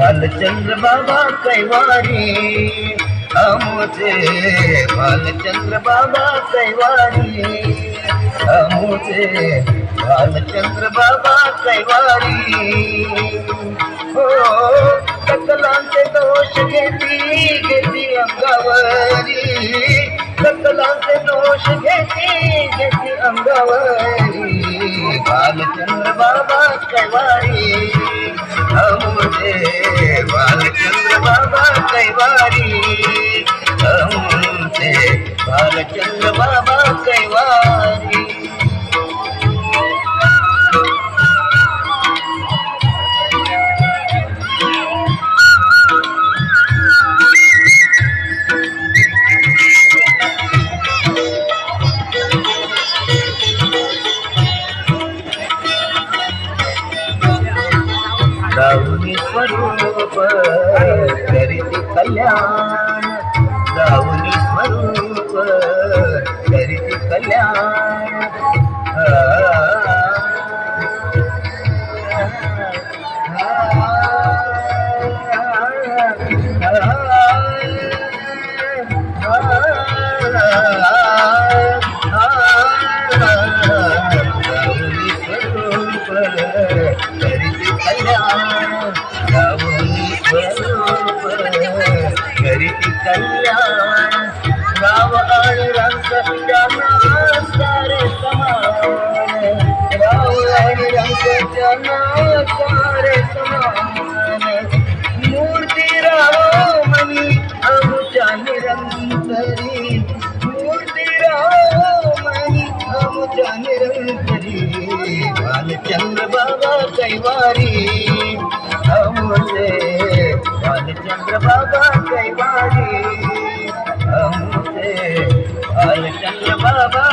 बालचंद्र बाबा कैवारी हमसे, बालचंद्र बाबा कैवारी हमसे, बालचंद्र बाबा कैवारी हो सकलांचे दोष घेती अंगावरी, सकलांचे दोष घेती अंगावरी, बालचंद्र बाबा कैवारी हमसे, बालचंद्र बाबा कैवारी हमसे, बालचंद्र बाबा कैवारी। दाऊनी स्वरूप करीती कल्याण, दाऊनी स्वरूप करीती कल्याण, कल्याण राव आणि रंग त्यांना सारे समान, राव आणि रंग त्यांना सारे समान, मूर्ती राव मनी आमच्या निरंतरी, मूर्ती राव मनी आमच्या निरंतरी, बालचंद्र बाबा कैवारी हमसे, बालचंद्र बाबा कैवारी हमसे, बालचंद्र बाबा